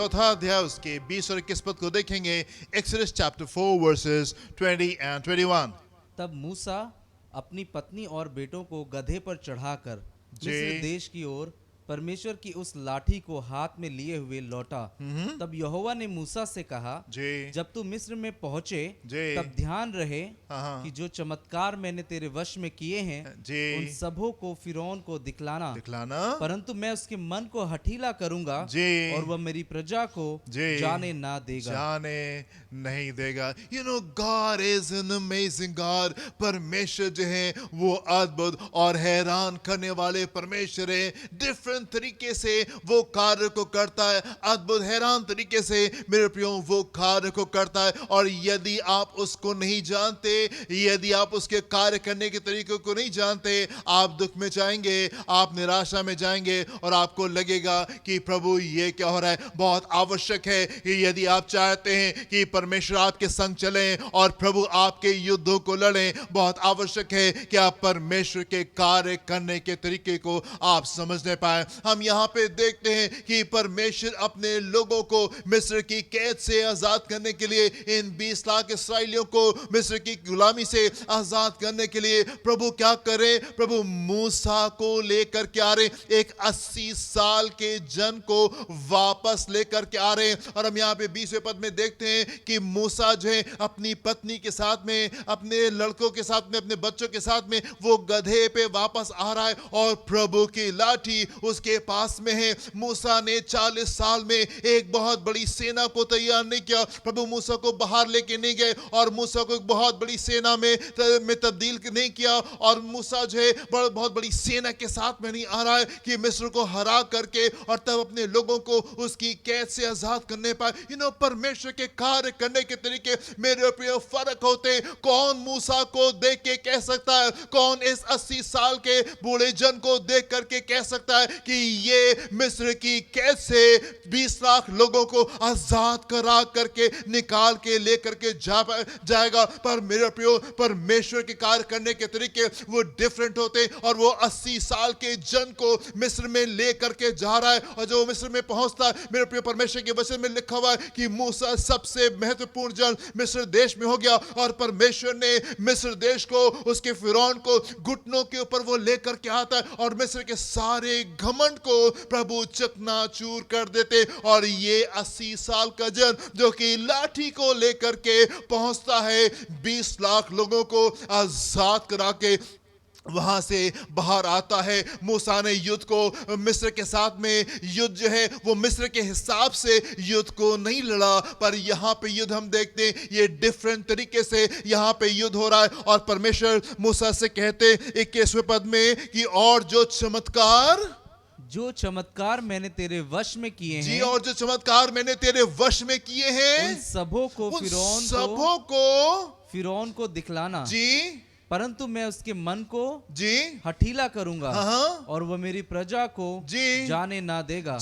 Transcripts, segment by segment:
चौथा अध्याय उसके 20 और 21 पद को देखेंगे। Exodus chapter 4 versus 20 and 21। तब मूसा अपनी पत्नी और बेटों को गधे पर चढ़ाकर जी। मिस्र देश की ओर परमेश्वर की उस लाठी को हाथ में लिए हुए लौटा। तब यहोवा ने मूसा से कहा, जी। जब तू मिस्र में पहुंचे जी। तब ध्यान रहे हाँ। कि जो चमत्कार मैंने तेरे वश में किए हैं जी। उन सबों को फिरौन को दिखलाना, परंतु मैं उसके मन को हठीला करूंगा जी। और वह मेरी प्रजा को जी। जाने ना देगा। जाने नहीं देगा। You know, God is an amazing God। परमेश्वर जो है वो अद्भुत और हैरान करने वाले परमेश्वर है। डिफरेंट तरीके से वो कार्य को करता है, अद्भुत हैरान तरीके से मेरे प्रियो वो कार्य को करता है। और यदि आप उसको नहीं जानते, यदि आप उसके कार्य करने के तरीके को नहीं जानते, आप दुख में जाएंगे, आप निराशा में जाएंगे और आपको लगेगा कि प्रभु ये क्या हो रहा है। बहुत आवश्यक है कि यदि आप चाहते हैं कि परमेश्वर आपके संग चलें और प्रभु आपके युद्धों को लड़ें, बहुत आवश्यक है कि आप परमेश्वर के कार्य करने के तरीके को आप समझने पाए। हम यहाँ पे देखते हैं कि परमेश्वर अपने लोगों को मिस्र की कैद से आजाद करने के लिए, इन 20 लाख इस्राएलियों को मिस्र की गुलामी से आजाद करने के लिए प्रभु क्या करे, प्रभु मूसा को लेकर के आ रहे, एक 80 साल के जन को वापस लेकर के आ रहे। और हम यहाँ पे 20वें पद में देखते हैं कि मूसा जो है अपनी पत्नी के साथ में, अपने लड़कों के साथ में, अपने बच्चों के साथ में वो गधे पे वापस आ रहा है और प्रभु की लाठी उसके पास में है। मूसा ने 40 साल में एक बहुत बड़ी सेना को तैयार नहीं किया। प्रभु मूसा को बाहर लेके नहीं गए और मूसा को एक बहुत बड़ी सेना में तब्दील नहीं किया। और मूसा जो है बहुत बड़ी सेना के साथ में नहीं आ रहा है कि मिस्र को हरा करके और तब अपने लोगों को उसकी कैद से आजाद करने पाए। परमेश्वर के कार्य करने के तरीके मेरे प्रिय फर्क होते। कौन मूसा को देख के कह सकता है, कौन इस 80 साल के बूढ़े जन को देख करके कह सकता है कि ये मिस्र की कैद से 20 लाख लोगों को आजाद करा करके निकाल के लेकर के जाएगा। पर मेरे प्रियो परमेश्वर के कार्य करने के तरीके वो डिफरेंट होते और वो 80 साल के जन को मिस्र में लेकर के जा रहा है। और जो मिस्र में पहुंचता है, मेरे प्रिय परमेश्वर के वचन में लिखा हुआ है कि मूसा सबसे महत्वपूर्ण जन मिस्र देश में हो गया और परमेश्वर ने मिस्र देश को, उसके फिरौन को घुटनों के ऊपर वो लेकर के आता है और मिस्र के सारे घमंड को प्रभु चकनाचूर कर देते। और ये 80 साल का जन जो कि लाठी को लेकर के पहुंचता है, 20 लाख लोगों को आजाद करा के वहां से बाहर आता है। मूसा ने युद्ध को मिस्र के साथ में युद्ध जो है वो मिस्र के हिसाब से युद्ध को नहीं लड़ा, पर यहाँ पे युद्ध हम देखते हैं ये डिफरेंट तरीके से यहाँ पे युद्ध हो रहा है। और परमेश्वर मूसा से कहते 21वें पद में कि और जो चमत्कार मैंने तेरे वश में किए हैं, जी, और जो चमत्कार मैंने तेरे वश में किए हैं उन सबों को फिरौन को दिखलाना, जी, परंतु मैं उसके मन को जी हठीला करूंगा और वह मेरी प्रजा को जी जाने ना देगा।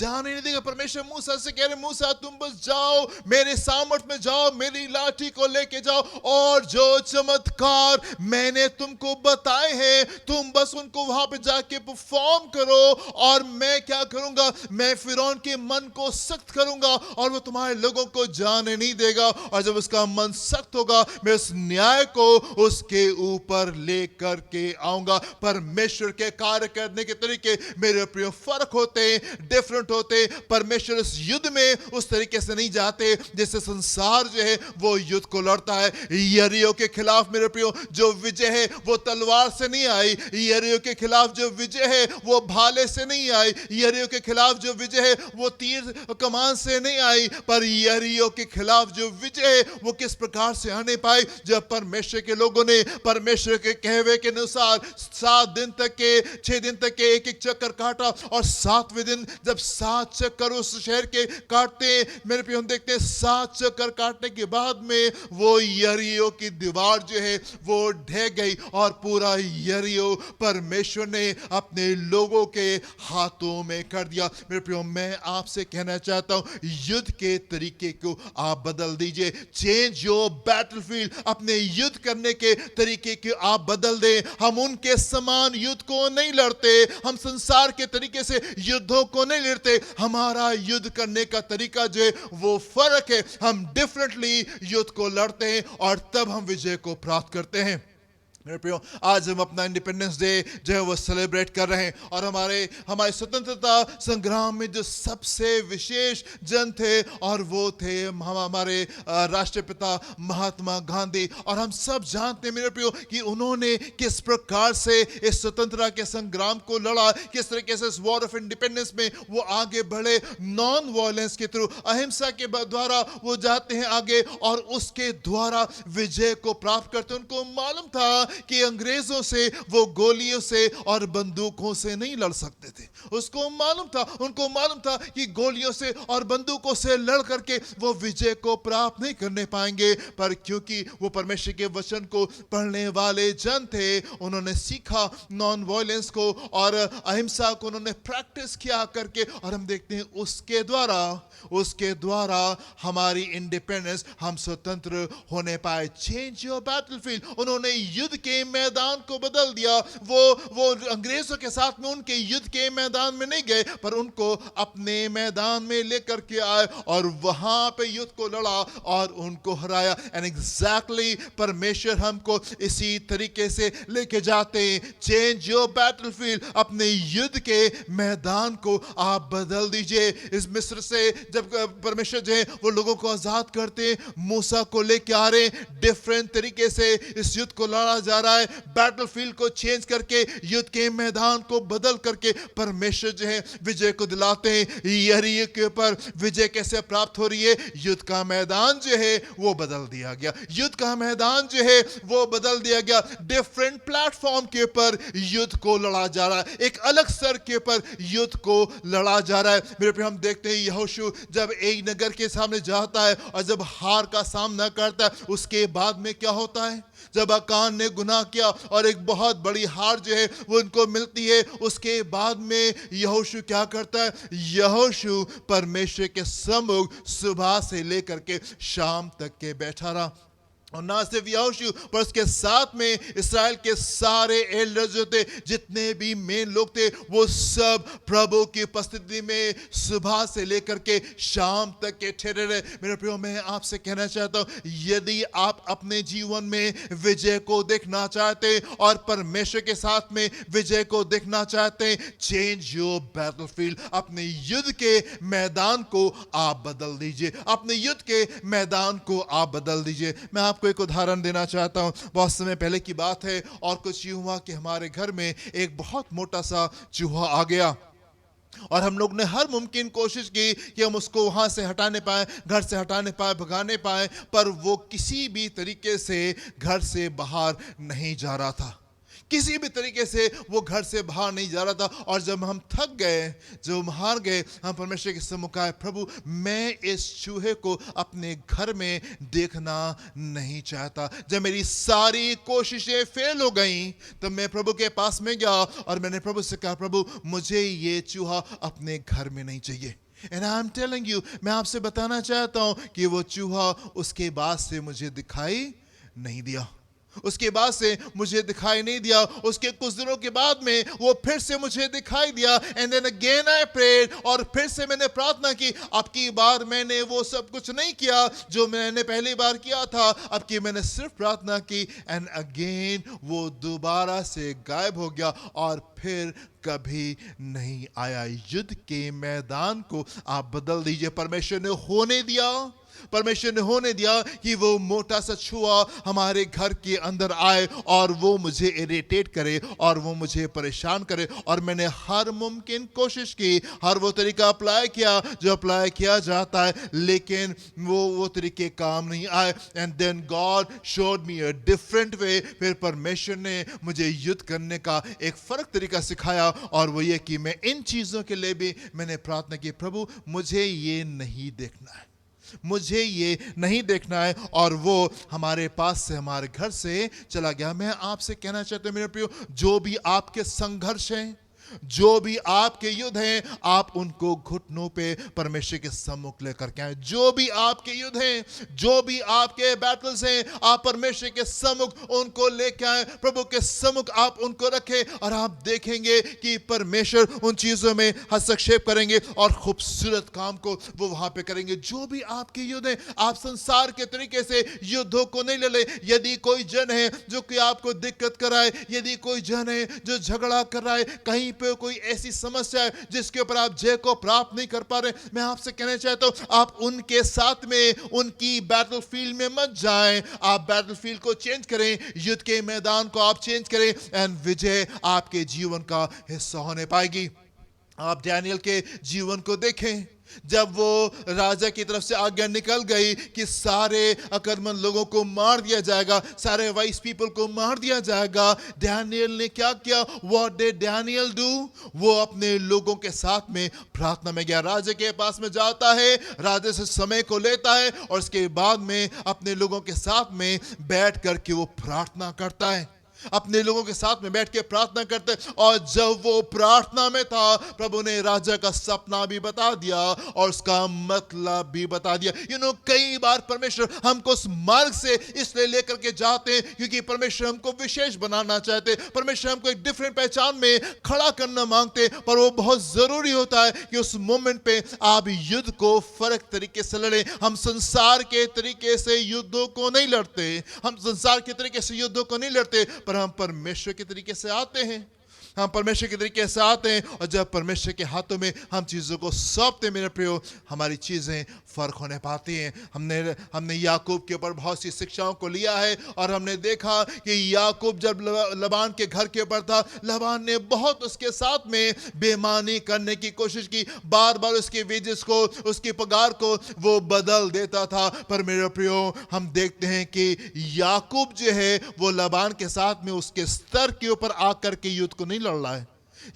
परमेश्वर मूसा से कह रहे, मूसा तुम बस जाओ, मेरे सामर्थ में जाओ, मेरी लाठी को लेके जाओ और जो चमत्कार मैंने तुमको बताए हैं तुम बस उनको वहां पे जाके परफॉर्म करो। और मैं क्या करूंगा, मैं फिरौन के मन को सख्त करूंगा और वो तुम्हारे लोगों को जाने नहीं देगा। और जब उसका मन सख्त होगा मैं उस न्याय को उसके ऊपर लेकर के आऊंगा। परमेश्वर के कार्य करने के तरीके मेरे प्रिय फर्क होते, डिफरेंट होते। परमेश्वर इस युद्ध में उस तरीके से नहीं जाते जैसे संसार जो है वो युद्ध को लड़ता है। यरीहो के खिलाफ मेरे प्रियो जो विजय है वो तलवार से नहीं आई, यरीहो के खिलाफ जो विजय है वो भाले से नहीं आई, यरीहो के खिलाफ जो विजय है वो तीर कमान से नहीं आई, पर यरीहो के खिलाफ जो विजय है वो किस प्रकार से आने पाई, जब परमेश्वर के लोगों ने परमेश्वर के कहवे के अनुसार 7 दिन तक के 6 दिन तक के एक एक चक्कर काटा। और 7वें दिन जब 7 चक्कर उस शहर के काटते हैं, मेरे प्रिय हम देखते हैं 7 चक्कर काटने के बाद में वो यरीहो की दीवार जो है वो ढह गई और पूरा यरीहो परमेश्वर ने अपने लोगों के हाथों में कर दिया। मेरे प्रिय मैं आपसे कहना चाहता हूं युद्ध के तरीके को आप बदल दीजिए। चेंज योर बैटलफील्ड, अपने युद्ध करने के तरीके कि आप बदल दें, हम उनके समान युद्ध को नहीं लड़ते, हम संसार के तरीके से युद्धों को नहीं लड़ते। हमारा युद्ध करने का तरीका जो है वो फर्क है, हम डिफरेंटली युद्ध को लड़ते हैं और तब हम विजय को प्राप्त करते हैं। मेरे प्रियो, आज हम अपना इंडिपेंडेंस डे जो है वो सेलिब्रेट कर रहे हैं और हमारे स्वतंत्रता संग्राम में जो सबसे विशेष जन थे और वो थे हमारे राष्ट्रपिता महात्मा गांधी। और हम सब जानते हैं मेरे प्रियो कि उन्होंने किस प्रकार से इस स्वतंत्रता के संग्राम को लड़ा, किस तरीके से इस वॉर ऑफ इंडिपेंडेंस में वो आगे बढ़े, नॉन वायलेंस के थ्रू, अहिंसा के द्वारा वो जाते हैं आगे और उसके द्वारा विजय को प्राप्त करते। उनको मालूम था कि अंग्रेजों से वो गोलियों से और बंदूकों से नहीं लड़ सकते थे। उनको मालूम था कि गोलियों से और बंदूकों से लड़ करके वो विजय को प्राप्त नहीं करने पाएंगे, पर क्योंकि वो परमेश्वर के वचन को पढ़ने वाले जन थे, उन्होंने सीखा नॉन वायलेंस को और अहिंसा को उन्होंने प्रैक्टिस किया करके, और हम देखते हैं उसके द्वारा हमारी इंडिपेंडेंस, हम स्वतंत्र होने पाए। चेंज योर बैटलफील्ड, उन्होंने युद्ध के मैदान को बदल दिया। वो अंग्रेजों के साथ में उनके युद्ध के मैदान में नहीं गए, पर उनको अपने मैदान में लेकर के आए और वहां पे युद्ध को लड़ा और उनको हराया। एंड एग्जैक्टली परमेश्वर हमको इसी तरीके से लेके जाते हैं। चेंज योर बैटलफील्ड, अपने युद्ध के मैदान को आप बदल दीजिए। इस मिस्र से जब परमेश्वर जो है वो लोगों को आजाद करते, मूसा को लेके आ रहे, डिफरेंट तरीके से इस युद्ध को लड़ा जा रहा है। बैटलफील्ड को चेंज करके, युद्ध के मैदान को बदल करके परमेश्वर जो है विजय को दिलाते हैं। यरीहो के ऊपर विजय कैसे प्राप्त हो रही है? युद्ध का मैदान जो है वो बदल दिया गया। युद्ध का मैदान जो है वो बदल दिया गया। डिफरेंट प्लेटफॉर्म के ऊपर युद्ध को लड़ा जा रहा है, एक अलग स्तर के ऊपर युद्ध को लड़ा जा रहा है। मेरे पे हम देखते हैं यहोशू जब एक नगर के सामने जाता है और जब हार का सामना करता है, उसके बाद में क्या होता है? जब अकान ने गुनाह किया और एक बहुत बड़ी हार जो है वो उनको मिलती है, उसके बाद में यहोशू क्या करता है? यहोशू परमेश्वर के सम्मुख सुबह से लेकर के शाम तक के बैठा रहा। और ना सिर्फ यहोशू पर उसके साथ में इस्राएल के सारे एल्डर्स जो थे, जितने भी मेन लोग थे, वो सब प्रभु की उपस्थिति में सुबह से लेकर के शाम तक के ठहरे रहे। मेरे प्रियो, मैं आपसे कहना चाहता हूँ, यदि आप अपने जीवन में विजय को देखना चाहते और परमेश्वर के साथ में विजय को देखना चाहते, चेंज योर बैटलफील्ड, अपने युद्ध के मैदान को आप बदल दीजिए। अपने युद्ध के मैदान को आप बदल दीजिए। मैं आपको एक उदाहरण देना चाहता हूं। बहुत समय पहले की बात है और कुछ यूं हुआ कि हमारे घर में एक बहुत मोटा सा चूहा आ गया और हम लोग ने हर मुमकिन कोशिश की कि हम उसको वहां से हटाने पाए, घर से हटाने पाए, भगाने पाए, पर वो किसी भी तरीके से घर से बाहर नहीं जा रहा था। किसी भी तरीके से वो घर से बाहर नहीं जा रहा था। और जब हम थक गए, जब हार गए, हम परमेश्वर के सम्मुख आए, प्रभु मैं इस चूहे को अपने घर में देखना नहीं चाहता। जब मेरी सारी कोशिशें फेल हो गई, तब मैं प्रभु के पास में गया और मैंने प्रभु से कहा, प्रभु मुझे ये चूहा अपने घर में नहीं चाहिए। And I'm telling you, मैं आपसे बताना चाहता हूं कि वो चूहा उसके बाद से मुझे दिखाई नहीं दिया। उसके बाद से मुझे दिखाई नहीं दिया। उसके कुछ दिनों के बाद में वो फिर से मुझे दिखाई दिया। And then again I prayed, और फिर से मैंने प्रार्थना की। अब की बार मैंने वो सब कुछ नहीं किया जो मैंने पहली बार किया था। अब की मैंने सिर्फ प्रार्थना की, एंड अगेन वो दोबारा से गायब हो गया और फिर कभी नहीं आया। युद्ध के मैदान को आप बदल दीजिए। परमेश्वर ने होने दिया कि वो मोटा सा चूहा हमारे घर के अंदर आए और वो मुझे इरिटेट करे और वो मुझे परेशान करे। और मैंने हर मुमकिन कोशिश की, हर वो तरीका अप्लाई किया जो अप्लाई किया जाता है, लेकिन वो तरीके काम नहीं आए। And then God showed me a different way. फिर परमेश्वर ने मुझे युद्ध करने का एक फर्क तरीका सिखाया, और वो ये कि मैं इन चीजों के लिए भी मैंने प्रार्थना की, प्रभु मुझे ये नहीं देखना है, मुझे ये नहीं देखना है। और वो हमारे पास से, हमारे घर से चला गया। मैं आपसे कहना चाहता हूं मेरे प्रियो, जो भी आपके संघर्ष हैं, जो भी आपके युद्ध हैं आप उनको घुटनों पे परमेश्वर के सम्मुख लेकर के आए। जो भी आपके युद्ध हैं, जो भी आपके बैटल्स हैं, आप परमेश्वर के सम्मुख उनको लेके आए, प्रभु के सम्मुख आप उनको रखें और आप देखेंगे कि परमेश्वर उन चीजों में हस्तक्षेप करेंगे और खूबसूरत काम को वो वहां पे करेंगे। जो भी आपके युद्ध हैं, आप संसार के तरीके से युद्धों को नहीं लड़े। यदि कोई जन है जो कि आपको दिक्कत कराए, यदि कोई जन है जो झगड़ा कर रहा है, कहीं पे कोई ऐसी समस्या है जिसके ऊपर आप जय को प्राप्त नहीं कर पा रहे, मैं आपसे कहना चाहता हूं आप उनके साथ में उनकी बैटलफील्ड में मत जाएं। आप बैटलफील्ड को चेंज करें, युद्ध के मैदान को आप चेंज करें एंड विजय आपके जीवन का हिस्सा होने पाएगी। आप डैनियल के जीवन को देखें, जब वो राजा की तरफ से आज्ञा निकल गई कि सारे अकर्मण्य लोगों को मार दिया जाएगा, सारे वाइस पीपल को मार दिया जाएगा, डैनियल ने क्या किया? What did Daniel do? वो अपने लोगों के साथ में प्रार्थना में गया, राजा के पास में जाता है, राजा से समय को लेता है और उसके बाद में अपने लोगों के साथ में बैठ करके वो प्रार्थना करता है, अपने लोगों के साथ में बैठ के प्रार्थना करते। और जब वो प्रार्थना में था, प्रभु ने राजा का सपना भी बता दिया और उसका मतलब भी बता दिया। कई बार परमेश्वर हमको उस मार्ग से इसलिए लेकर के जाते हैं क्योंकि परमेश्वर हमको विशेष बनाना चाहते, परमेश्वर हमको एक डिफरेंट पहचान में खड़ा करना मांगते। पर वो बहुत जरूरी होता है कि उस मोमेंट पे आप युद्ध को फर्क तरीके से लड़े। हम संसार के तरीके से युद्धों को नहीं लड़ते, हम संसार के तरीके से युद्धों को नहीं लड़ते, पर हम परमेश्वर के तरीके से आते हैं, हम परमेश्वर के तरीके से आते हैं। और जब परमेश्वर के हाथों में हम चीजों को सौंपते हैं मेरे प्रियो, हमारी चीजें फर्क होने पाती हैं। हमने याकूब के ऊपर बहुत सी शिक्षाओं को लिया है और हमने देखा कि याकूब जब लबान के घर के ऊपर था, लबान ने बहुत उसके साथ में बेईमानी करने की कोशिश की, बार बार उसके वेजेस को, उसकी पगार को वो बदल देता था। पर मेरे प्रियो, हम देखते हैं कि याकूब जो है वो लबान के साथ में उसके स्तर के ऊपर आकर के युद्ध को नहीं लड़ रहा है।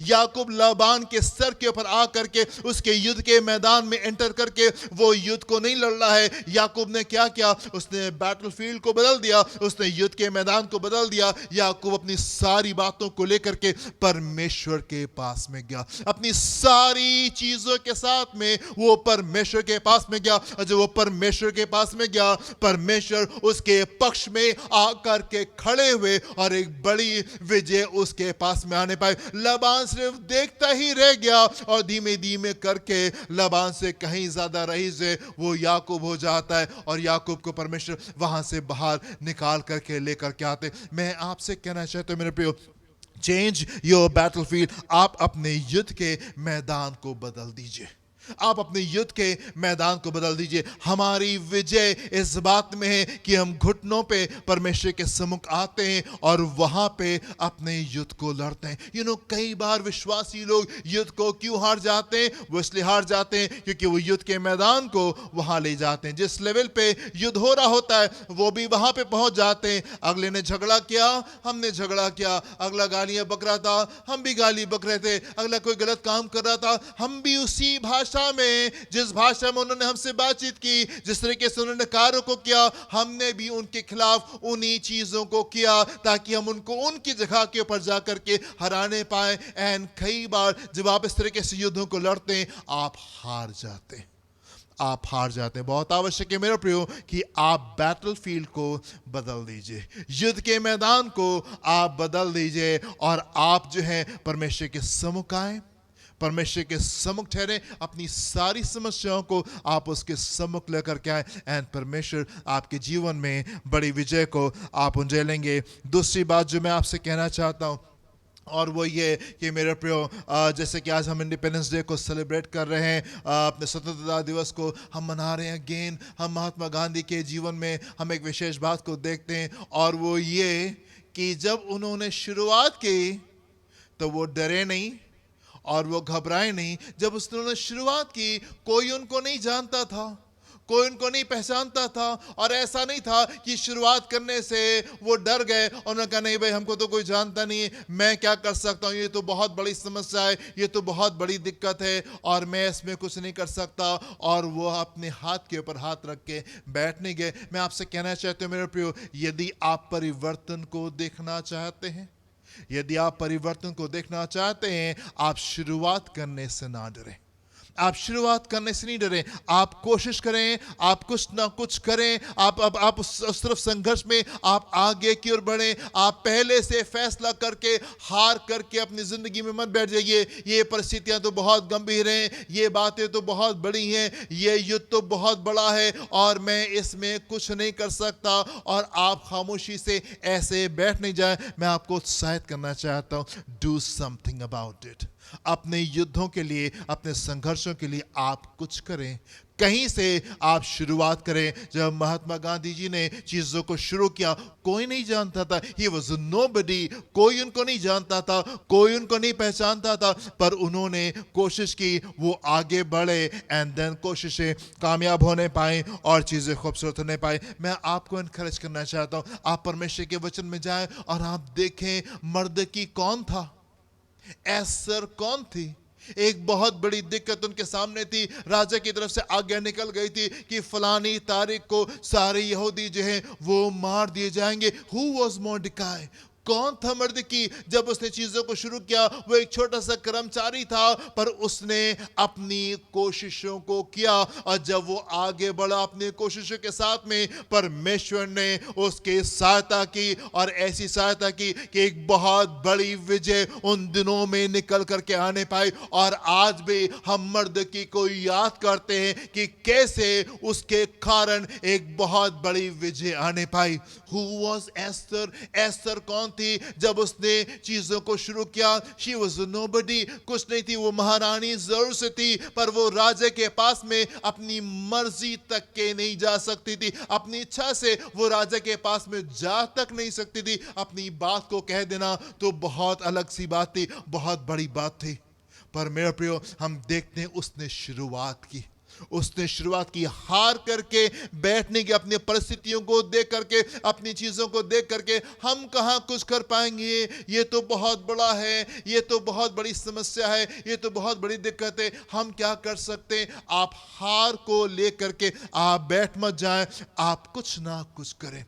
याकूब लाबान के सर के ऊपर आकर के उसके युद्ध के मैदान में एंटर करके वो युद्ध को नहीं लड़ रहा है। याकूब ने क्या किया? उसने बैटलफील्ड को बदल दिया, उसने युद्ध के मैदान को बदल दिया। याकूब अपनी सारी बातों को लेकर के परमेश्वर के पास में गया, अपनी सारी चीजों के साथ में वो परमेश्वर के पास में गया। और जब वो परमेश्वर के पास में गया, परमेश्वर उसके पक्ष में आकर के खड़े हुए और एक बड़ी विजय उसके पास में आने पाए। लबान सिर्फ देखता ही रह गया और धीमे धीमे करके लबान से कहीं ज्यादा रईस है वो याकूब हो जाता है और याकूब को परमेश्वर वहां से बाहर निकाल करके लेकर के आते। मैं आपसे कहना चाहता हूं मेरे प्रियो, चेंज योर बैटलफील्ड। आप अपने युद्ध के मैदान को बदल दीजिए, आप अपने युद्ध के मैदान को बदल दीजिए। हमारी विजय इस बात में है कि हम घुटनों पे परमेश्वर के सम्मुख आते हैं और वहां पे अपने युद्ध को लड़ते हैं। कई बार विश्वासी लोग युद्ध को क्यों हार जाते हैं? वो इसलिए हार जाते हैं क्योंकि वो युद्ध के मैदान को वहां ले जाते हैं। जिस लेवल पे युद्ध हो रहा होता है वो भी वहां पे पहुंच जाते हैं। अगले ने झगड़ा किया, हमने झगड़ा किया, अगला गालियां बक रहा था, हम भी गाली बक रहे थे, अगला कोई गलत काम कर रहा था, हम भी उसी भाषा में, जिस भाषा में उन्होंने हमसे बातचीत की, जिस तरीके से उन्होंने कार्यों को किया, हमने भी उनके खिलाफ उन्हीं चीजों को किया ताकि हम उनको उनकी जगह के ऊपर जाकर के हराने पाए। एंड कई बार जब आप इस तरीके से युद्धों को लड़ते हैं आप हार जाते हैं, आप हार जाते हैं। बहुत आवश्यक है मेरे प्रियो कि आप बैटलफील्ड को बदल दीजिए, युद्ध के मैदान को आप बदल दीजिए और आप जो है परमेश्वर के सम्मुख आए, परमेश्वर के सम्मुख ठहरे, अपनी सारी समस्याओं को आप उसके सम्मुख लेकर के आए एंड परमेश्वर आपके जीवन में बड़ी विजय को आप उंजेलेंगे। दूसरी बात जो मैं आपसे कहना चाहता हूं और वो ये कि मेरे प्रियो, जैसे कि आज हम इंडिपेंडेंस डे को सेलिब्रेट कर रहे हैं, अपने स्वतंत्रता दिवस को हम मना रहे हैं अगेन, हम महात्मा गांधी के जीवन में हम एक विशेष बात को देखते हैं और वो ये कि जब उन्होंने शुरुआत की तो वो डरे नहीं और वो घबराए नहीं। जब उन्होंने शुरुआत की कोई उनको नहीं जानता था, कोई उनको नहीं पहचानता था और ऐसा नहीं था कि शुरुआत करने से वो डर गए और उन्होंने कहा नहीं भाई हमको तो कोई जानता नहीं है, मैं क्या कर सकता हूँ, ये तो बहुत बड़ी समस्या है, ये तो बहुत बड़ी दिक्कत है और मैं इसमें कुछ नहीं कर सकता, और वो अपने हाथ के ऊपर हाथ रख के बैठने गए। मैं आपसे कहना चाहता हूँ मेरे प्रियो, यदि आप परिवर्तन को देखना चाहते हैं, यदि आप परिवर्तन को देखना चाहते हैं, आप शुरुआत करने से ना डरें। आप शुरुआत करने से नहीं डरें, आप कोशिश करें, आप कुछ ना कुछ करें, आप उस तरफ संघर्ष में आप आगे की ओर बढ़ें। आप पहले से फैसला करके, हार करके अपनी जिंदगी में मत बैठ जाइए। ये परिस्थितियां तो बहुत गंभीर हैं, ये बातें तो बहुत बड़ी हैं, ये युद्ध तो बहुत बड़ा है और मैं इसमें कुछ नहीं कर सकता, और आप खामोशी से ऐसे बैठ नहीं जाए। मैं आपको उत्साहित करना चाहता हूं, डू समथिंग अबाउट इट। अपने युद्धों के लिए, अपने संघर्षों के लिए आप कुछ करें। कहीं से आप शुरुआत करें। जब महात्मा गांधी जी ने चीजों को शुरू किया, कोई नहीं जानता था, ही वॉज नोबडी, कोई उनको नहीं जानता था, कोई उनको नहीं पहचानता था, पर उन्होंने कोशिश की, वो आगे बढ़े, एंड देन कोशिशें कामयाब होने पाए और चीजें खूबसूरत होने पाए। मैं आपको इनकरेज करना चाहता हूं, आप परमेश्वर के वचन में जाएं और आप देखें मर्दकी कौन था, एस्तर कौन थी। एक बहुत बड़ी दिक्कत उनके सामने थी, राजा की तरफ से आज्ञा निकल गई थी कि फलानी तारीख को सारे यहूदी जो हैं वो मार दिए जाएंगे। Who was Mordecai? कौन था मर्दकी? जब उसने चीजों को शुरू किया, वो एक छोटा सा कर्मचारी था, पर उसने अपनी कोशिशों को किया, और जब वो आगे बढ़ा अपनी कोशिशों के साथ में, परमेश्वर ने उसकी सहायता की, और ऐसी सहायता की कि एक बहुत बड़ी विजय उन दिनों में निकल करके आने पाई। और आज भी हम मर्दकी को याद करते हैं कि कैसे उसके कारण एक बहुत बड़ी विजय आने पाई। Who was Esther? एस्तर कौन थी? जब उसने चीजों को शुरू किया, she was a nobody, कुछ नहीं थी, वो महारानी जरूर से थी, पर वो राजा के पास में अपनी मर्जी तक के नहीं जा सकती थी। अपनी इच्छा से वो राजा के पास में जा तक नहीं सकती थी। अपनी बात को कह देना तो बहुत अलग सी बात थी, बहुत बड़ी बात थी। पर मेरे प्रियो, हम देखते हैं उसने शुरुआत की, उसने शुरुआत की हार करके, बैठने की, अपनी परिस्थितियों को देख करके, अपनी चीजों को देख करके। हम कहां कुछ कर पाएंगे, ये तो बहुत बड़ा है, ये तो बहुत बड़ी समस्या है, ये तो बहुत बड़ी दिक्कत है, हम क्या कर सकते हैं? आप हार को लेकर के आप बैठ मत जाएं, आप कुछ ना कुछ करें।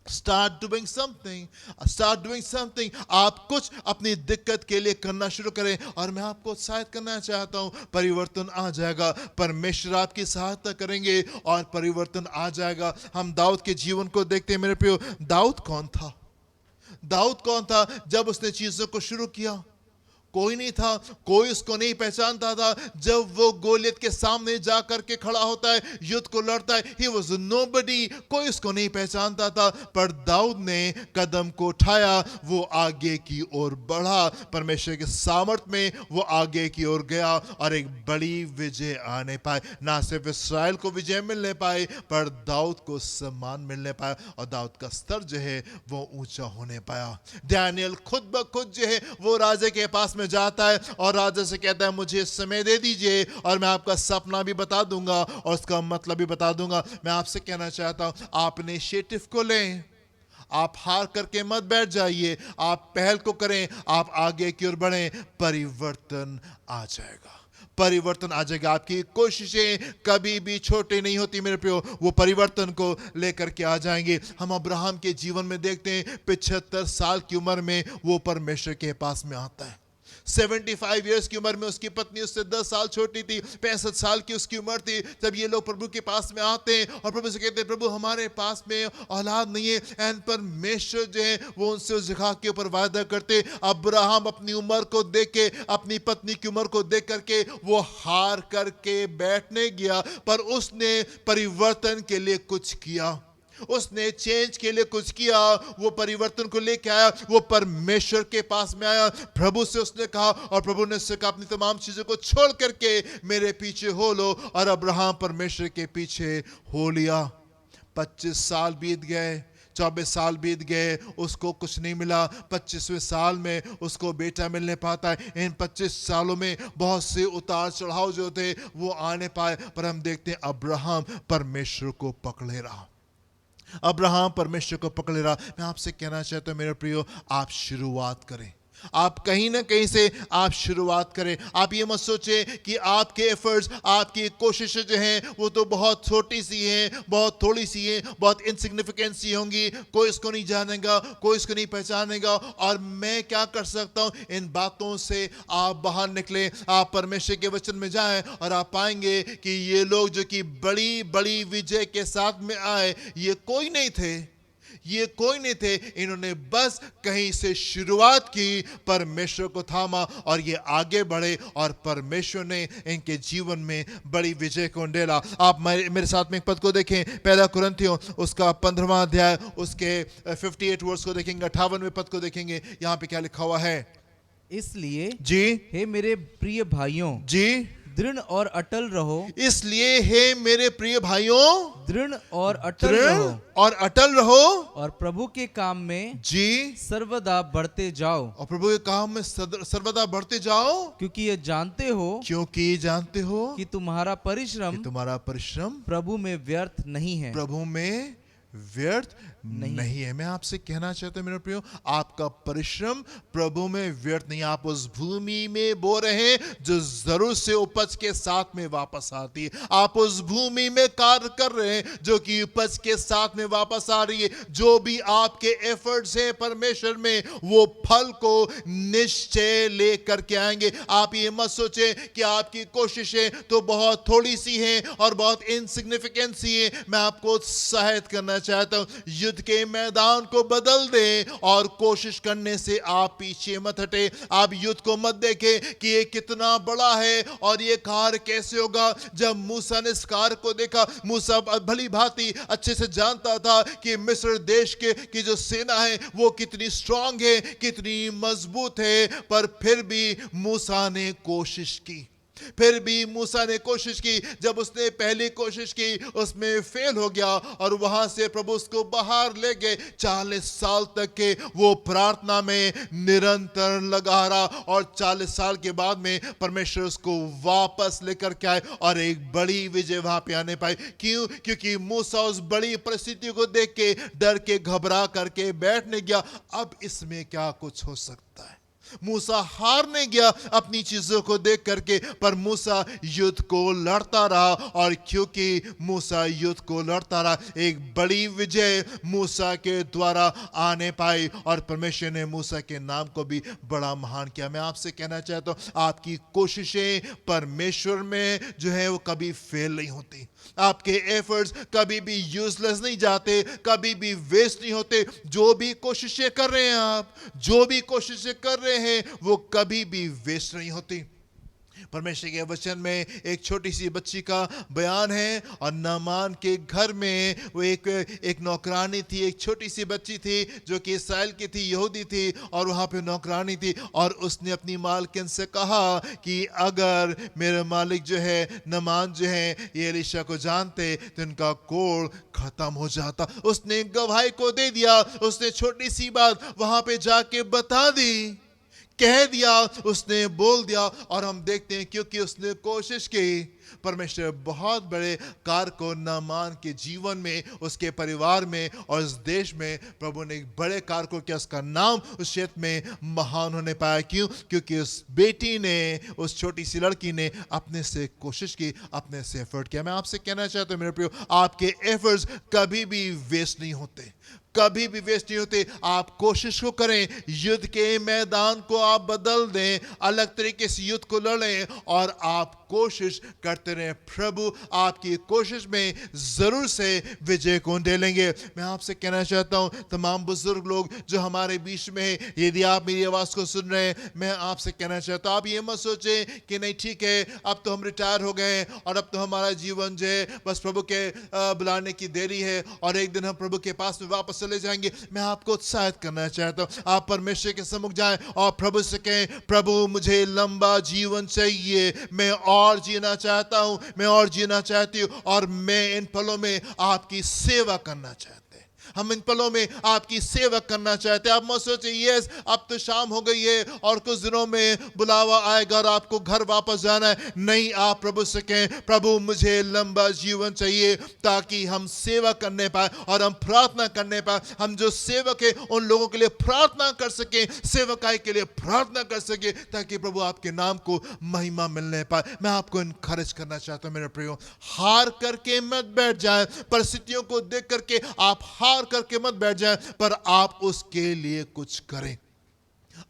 Start doing something, start doing something। आप कुछ अपनी दिक्कत के लिए करना शुरू करें, और मैं आपको उत्साहित करना चाहता हूं, परिवर्तन आ जाएगा। परमेश्वर आपकी सहायता करेंगे और परिवर्तन आ जाएगा। हम दाऊद के जीवन को देखते हैं मेरे प्रियो। दाऊद कौन था? दाऊद कौन था? जब उसने चीजों को शुरू किया, कोई नहीं था, कोई उसको नहीं पहचानता था। जब वो गोलियत के सामने जाकर के खड़ा होता है, युद्ध को लड़ता है, he was nobody, कोई उसको नहीं पहचानता था। पर दाऊद ने कदम को उठाया, वो आगे की ओर बढ़ा, परमेश्वर के सामर्थ्य में वो आगे की ओर गया, और एक बड़ी विजय आने पाए। ना सिर्फ इस्राएल को विजय मिलने पाए, पर दाऊद को सम्मान मिलने पाया, और दाऊद का स्तर जो है वो ऊंचा होने पाया। डैनियल खुद ब खुद जो है वो राजा के पास में जाता है, और राजा से कहता है, मुझे समय दे दीजिए और मैं आपका सपना भी बता दूंगा और उसका मतलब भी बता दूंगा। मैं आपसे कहना चाहता हूं, आप इनिशिएटिव को लें, आप हार करके मत बैठ जाइए, आप पहल को करें, आप आगे की ओर बढ़ें। परिवर्तन आ जाएगा, परिवर्तन आ जाएगा। आपकी कोशिशें कभी भी छोटी नहीं होती मेरे प्रियो, वो परिवर्तन को लेकर के आ जाएंगे। हम अब्राहम के जीवन में देखते हैं, 75 साल की उम्र में वो परमेश्वर के पास में आता है। 75 इयर्स की उम्र में उसकी पत्नी उससे 10 साल छोटी थी, 65 साल की उसकी उम्र थी जब ये लोग प्रभु के पास में आते हैं और प्रभु से कहते हैं, प्रभु हमारे पास में औलाद नहीं है। एंड परमेश्वर जो है वो उनसे उस जगह के ऊपर वायदा करते। अब्राहम अपनी उम्र को देख के, अपनी पत्नी की उम्र को देख करके वो हार करके बैठने गया, पर उसने परिवर्तन के लिए कुछ किया, उसने चेंज के लिए कुछ किया, वो परिवर्तन को लेके आया, वो परमेश्वर के पास में आया, प्रभु से उसने कहा, और प्रभु ने उससे कहा, अपनी तमाम चीजों को छोड़ करके मेरे पीछे हो लो। और अब्राहम परमेश्वर के पीछे हो लिया। 25 साल बीत गए, 24 साल बीत गए, उसको कुछ नहीं मिला। 25वें साल में उसको बेटा मिलने पाता है। इन 25 सालों में बहुत से उतार चढ़ाव जो थे वो आने पाए, पर हम देखते हैं अब्राहम परमेश्वर को पकड़े रहा, अब्राहम परमेश्वर को पकड़े रहा। मैं आपसे कहना चाहता हूं मेरे प्रियो, आप शुरुआत करें, आप कहीं ना कहीं से आप शुरुआत करें। आप ये मत सोचें कि आपके एफर्ट्स, आपकी कोशिशें जो हैं वो तो बहुत छोटी सी हैं, बहुत थोड़ी सी हैं, बहुत इनसिग्निफिकेंट सी होंगी, कोई इसको नहीं जानेगा, कोई इसको नहीं पहचानेगा, और मैं क्या कर सकता हूं। इन बातों से आप बाहर निकलें, आप परमेश्वर के वचन में जाएं और आप पाएंगे कि ये लोग जो कि बड़ी बड़ी विजय के साथ में आए, ये कोई नहीं थे, ये कोई नहीं थे। इन्होंने बस कहीं से शुरुआत की, परमेश्वर को थामा और ये आगे बढ़े, और परमेश्वर ने इनके जीवन में बड़ी विजय को डेला। आप मेरे साथ में एक पद को देखें, पहला कुरिन्थियों उसका 15वां अध्याय उसके 58 वर्स को देखेंगे, 58वें पद को देखेंगे। यहां पे क्या लिखा हुआ है? इसलिए जी हे मेरे प्रिय भाइयों, जी दृढ़ और अटल रहो, इसलिए हे मेरे प्रिय भाइयों, दृढ़ और अटल दृढ़ रहो, और अटल रहो और प्रभु के काम में जी, सर्वदा बढ़ते जाओ, और प्रभु के काम में सर्वदा बढ़ते जाओ, क्योंकि ये जानते हो क्योंकि जानते हो कि तुम्हारा परिश्रम कि तुम्हारा परिश्रम प्रभु में व्यर्थ नहीं है। प्रभु में व्यर्थ नहीं है। मैं आपसे कहना चाहता हूं मेरे प्रियो, आपका परिश्रम प्रभु में व्यर्थ नहीं। आप उस भूमि में बो रहे हैं जो जरूर से उपज के साथ में वापस आती है। आप उस भूमि में कार्य कर रहे हैं जो कि उपज के साथ में वापस आ रही है। जो भी आपके एफर्ट्स हैं परमेश्वर में, वो फल को निश्चय लेकर के आएंगे। आप ये मत सोचें कि आपकी कोशिशें तो बहुत थोड़ी सी हैं और बहुत इनसिग्निफिकेंट सी हैं। मैं आपको उत्साहित करना चाहता हूं, युद्ध के मैदान को बदल दें और कोशिश करने से आप पीछे मत हटे। आप युद्ध को मत देखें कि ये कितना बड़ा है और ये कार्य कैसे होगा। जब मूसा ने इस कार्य को देखा, मूसा भली भांति अच्छे से जानता था कि मिस्र देश की जो सेना है वो कितनी स्ट्रांग है, कितनी मजबूत है, पर फिर भी मूसा ने कोशिश की। फिर भी मूसा ने कोशिश की। जब उसने पहली कोशिश की उसमें फेल हो गया और वहां से प्रभु उसको बाहर ले गए। 40 साल तक के वो प्रार्थना में निरंतर लगा रहा और 40 साल के बाद में परमेश्वर उसको वापस लेकर के आए और एक बड़ी विजय वहां पे आने पाई। क्यों? क्योंकि मूसा उस बड़ी परिस्थिति को देख के डर के घबरा करके बैठने गया। अब इसमें क्या कुछ हो सकता है? मूसा हार नहीं गया अपनी चीजों को देख करके, पर मूसा युद्ध को लड़ता रहा, और क्योंकि मूसा युद्ध को लड़ता रहा, एक बड़ी विजय मूसा के द्वारा आने पाई और परमेश्वर ने मूसा के नाम को भी बड़ा महान किया। मैं आपसे कहना चाहता हूं, आपकी कोशिशें परमेश्वर में जो है वो कभी फेल नहीं होती। आपके एफर्ट्स कभी भी यूजलेस नहीं जाते, कभी भी वेस्ट नहीं होते। जो भी कोशिशें कर रहे हैं आप, जो भी कोशिशें कर रहे हैं, वो कभी भी वेस्ट नहीं होती। परमेश्वर के वचन में एक छोटी सी बच्ची का बयान है, और नामान के घर में वो एक नौकरानी थी, एक छोटी सी बच्ची थी जो कि इस्राएल की थी, यहूदी थी, और वहाँ पे नौकरानी थी। और उसने अपनी मालकिन से कहा कि अगर मेरे मालिक जो है, नामान जो है, ये एलीशा को जानते तो इनका कोढ़ खत्म हो जाता। उसने गवाही को दे दिया, उसने छोटी सी बात वहाँ पे जाके बता दी, कह दिया, उसने बोल दिया। और हम देखते हैं क्योंकि उसने कोशिश की, परमेश्वर बहुत बड़े कार्य को नामान के जीवन में, उसके परिवार में और उस देश में प्रभु ने एक बड़े कार्य को किया। उसका नाम उस क्षेत्र में महान होने पाया। क्यों? क्योंकि उस बेटी ने, उस छोटी सी लड़की ने अपने से कोशिश की, अपने से एफर्ट किया। मैं आपसे कहना चाहता हूं मेरे प्रियो, आपके एफर्ट्स कभी भी वेस्ट नहीं होते, कभी भी वेस्ट नहीं होते। आप कोशिश को करें, युद्ध के मैदान को आप बदल दें, अलग तरीके से युद्ध को लड़ें और आप कोशिश करते रहें। प्रभु आपकी कोशिश में जरूर से विजय को दे लेंगे। मैं आपसे कहना चाहता हूं, तमाम बुजुर्ग लोग जो हमारे बीच में हैं, यदि आप मेरी आवाज को सुन रहे हैं, मैं आपसे कहना चाहता हूं, आप ये मत सोचें कि नहीं ठीक है, अब तो हम रिटायर हो गए और अब तो हमारा जीवन जो है बस प्रभु के बुलाने की देरी है और एक दिन हम प्रभु के पास में वापस चले जाएंगे। मैं आपको उत्साहित करना चाहता हूं, आप परमेश्वर के सम्मुख जाएं और प्रभु से कहें, प्रभु मुझे लंबा जीवन चाहिए, मैं और जीना चाहता हूं, मैं और जीना चाहती हूं, और मैं इन पलों में आपकी सेवा करना चाहता हूं। हम इन पलों में आपकी सेवा करना चाहते हैं। आप मत सोचिए यस अब तो शाम हो गई है और कुछ दिनों में बुलावा आएगा और आपको घर वापस जाना है। नहीं, आप प्रभु से कहें प्रभु मुझे लंबा जीवन चाहिए ताकि हम सेवा करने पाए और हम प्रार्थना करने पाए। हम जो सेवक है उन लोगों के लिए प्रार्थना कर सके, सेवकाई के लिए प्रार्थना कर सके ताकि प्रभु आपके नाम को महिमा मिलने पाए। मैं आपको इनकरेज करना चाहता हूं मेरे प्रियो, हार करके मत बैठ जाए। परिस्थितियों को देख करके आप हार करके मत बैठ जाए, पर आप उसके लिए कुछ करें।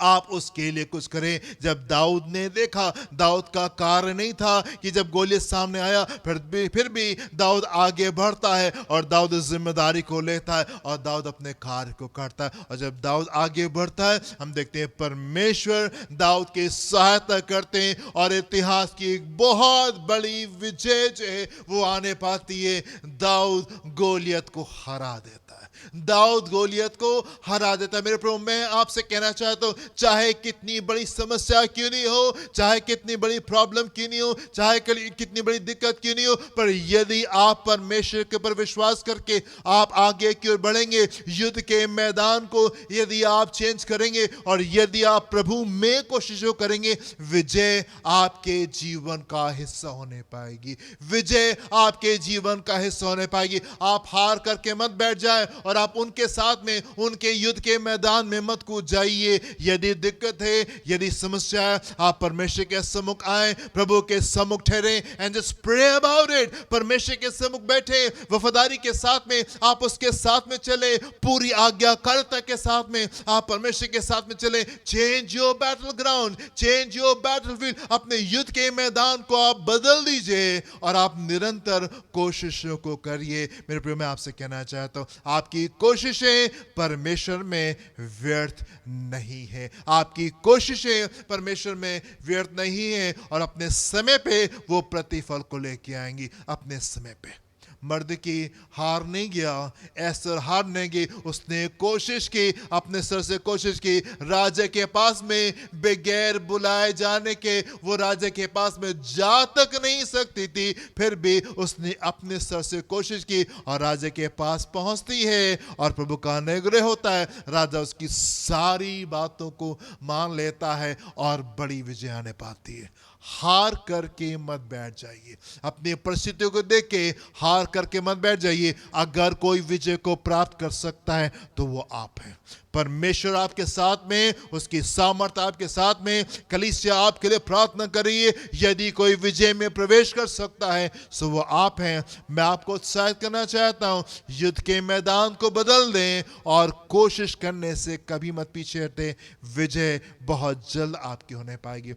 आप उसके लिए कुछ करें। जब दाऊद ने देखा, दाऊद का कार्य नहीं था कि जब गोलियत सामने आया फिर भी दाऊद आगे बढ़ता है और दाऊद जिम्मेदारी को लेता है और दाऊद अपने कार्य को करता है। और जब दाऊद आगे बढ़ता है हम देखते हैं परमेश्वर दाऊद की सहायता करते हैं और इतिहास की एक बहुत बड़ी विजय जो है वो आने पाती है। दाऊद गोलियत को हरा देता है, दाऊद गोलियत को हरा देता है। मेरे प्रभु मैं आपसे कहना चाहता हूं चाहे कितनी बड़ी समस्या क्यों नहीं हो, चाहे कितनी बड़ी प्रॉब्लम क्यों नहीं हो, चाहे कितनी बड़ी दिक्कत क्यों नहीं हो, पर यदि आप परमेश्वर के ऊपर विश्वास करके आप आगे की ओर बढ़ेंगे, युद्ध के मैदान को यदि आप चेंज करेंगे और यदि आप प्रभु में कोशिशों करेंगे, विजय आपके जीवन का हिस्सा होने पाएगी। विजय आपके जीवन का हिस्सा होने पाएगी। आप हार करके मत बैठ जाएं और आप उनके साथ में उनके युद्ध के मैदान में मत कूद जाइए। यदि दिक्कत है, यदि समस्या है, आप परमेश्वर के सम्मुख आए, प्रभु के सम्मुख ठहरे and just pray about it. परमेश्वर के सम्मुख बैठे, वफादारी के साथ में आप उसके साथ में चले, पूरी आज्ञाकारिता के साथ में आप परमेश्वर के साथ में चले। Change your battle ground, change your battlefield. अपने युद्ध के मैदान को आप बदल दीजिए और आप निरंतर कोशिशों को करिए। मेरे प्रिय मैं आपसे कहना चाहता हूं आपकी कोशिशें परमेश्वर में व्यर्थ नहीं है, आपकी कोशिशें परमेश्वर में व्यर्थ नहीं है और अपने समय पे वो प्रतिफल को लेके आएंगी। अपने समय पे मर्द की हार नहीं गया, एस्तर हार नहीं गई, उसने कोशिश की, अपने सर से कोशिश की। राजा के पास में बगैर बुलाए जाने के वो राजा के पास में जा तक नहीं सकती थी, फिर भी उसने अपने सर से कोशिश की और राजा के पास पहुंचती है और प्रभु का अनुग्रह होता है। राजा उसकी सारी बातों को मान लेता है और बड़ी विजय आने पाती है। हार करके मत बैठ जाइए, अपनी परिस्थितियों को देख के हार करके मत बैठ जाइए। अगर कोई विजय को प्राप्त कर सकता है तो वो आप हैं। परमेश्वर आपके साथ में, उसकी सामर्थ्य आपके साथ में, कलीसिया आपके लिए प्रार्थना कर रही है। यदि कोई विजय में प्रवेश कर सकता है तो वो आप हैं। मैं आपको उत्साहित करना चाहता हूं, युद्ध के मैदान को बदल दें और कोशिश करने से कभी मत पीछे हटे। विजय बहुत जल्द आपकी होने पाएगी।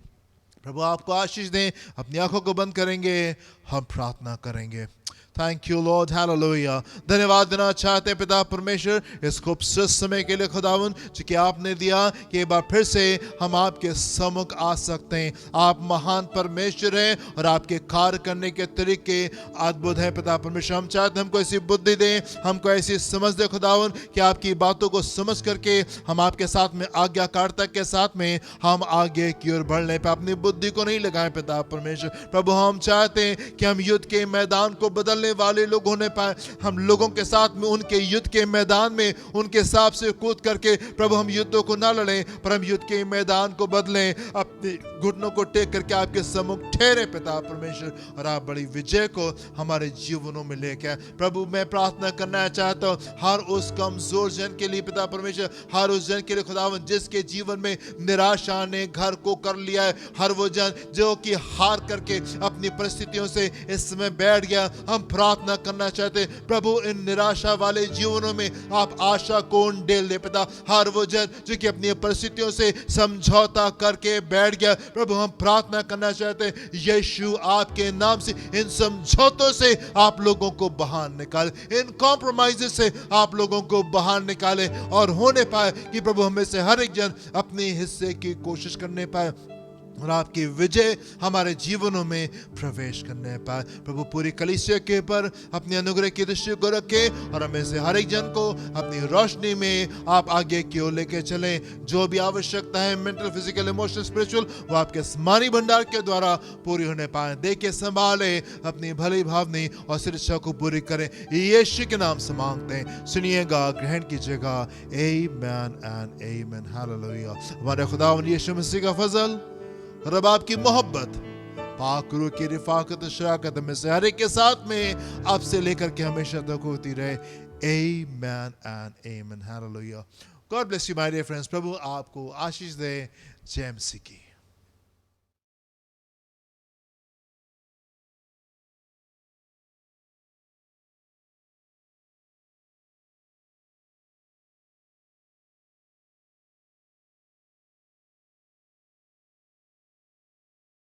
प्रभु आपको आशीष दें। अपनी आंखों को बंद करेंगे, हम प्रार्थना करेंगे। Thank you Lord, hallelujah. धन्यवाद देना चाहते हैं पिता परमेश्वर इस खूबसूरत समय के लिए खुदावन जो कि आपने दिया कि एक बार फिर से हम आपके सम्मुख आ सकते हैं। आप महान परमेश्वर हैं और आपके कार्य करने के तरीके अद्भुत हैं पिता परमेश्वर। हम चाहते हैं हमको ऐसी बुद्धि दें, हमको ऐसी समझ दे खुदावन कि आपकी बातों को समझ करके हम आपके साथ में आज्ञाकारिता के साथ में हम आगे की ओर बढ़ने पर अपनी बुद्धि को नहीं लगाएं पिता परमेश्वर। प्रभु हम चाहते हैं कि हम युद्ध के मैदान को बदलने वाले लोग होने पाए। हम लोगों के साथ में उनके युद्ध के मैदान में उनके हिसाब से कूद करके प्रभु हम युद्धों को ना लड़ें, पर हम युद्ध के मैदान को बदलें, अपने घुटनों को टेक करके आपके सम्मुख ठहरे पिता परमेश्वर और आप बड़ी विजय को हमारे जीवनों में लेके आए। प्रभु मैं प्रार्थना करना चाहता हूँ हर उस कमजोर जन के लिए पिता परमेश्वर, हर उस जन के लिए खुदावन जिसके जीवन में निराशा ने घर को कर लिया है, हर वो जन जो कि हार करके अपनी परिस्थितियों से इस समय बैठ गया, हम प्रार्थना करना चाहते प्रभु इन निराशा वाले जीवनों में आप आशा को डेल दे पिता। हर वो जन जो कि अपनी परिस्थितियों से समझौता करके बैठ गया, प्रभु हम प्रार्थना करना चाहते यीशु आपके नाम से इन समझौतों से आप लोगों को बाहर निकाले, इन कॉम्प्रोमाइज से आप लोगों को बाहर निकाले और होने पाए कि प्रभु हमें से हर एक जन अपने हिस्से की कोशिश करने पाए। और आपकी विजय हमारे जीवनों में प्रवेश करने पाए। प्रभु पूरी कलीसिया के ऊपर अपनी अनुग्रह की दृष्टि को रखे और हमें से हर एक जन को अपनी रोशनी में आप आगे की ओर लेके चलें। जो भी आवश्यकता है मेंटल, फिजिकल, इमोशनल, स्पिरिचुअल, वो आपके आसमानी भंडार के द्वारा पूरी होने पाए। देखे, संभाले, अपनी भली भावनी और शिक्षा को पूरी करें। यीशु के नाम से मांगते हैं, सुनिएगा, ग्रहण कीजिएगा। आमेन एंड आमेन। हालेलुया। हमारे खुदावंद यीशु मसीह का फजल और अब आपकी मोहब्बत, पाक रूह की रिफाकत, शराकत में से हर एक के साथ में आपसे लेकर के हमेशा तक होती रहे। Amen and amen. Hallelujah. God bless you my dear friends. प्रभु आपको आशीष दे। जय मसीह की।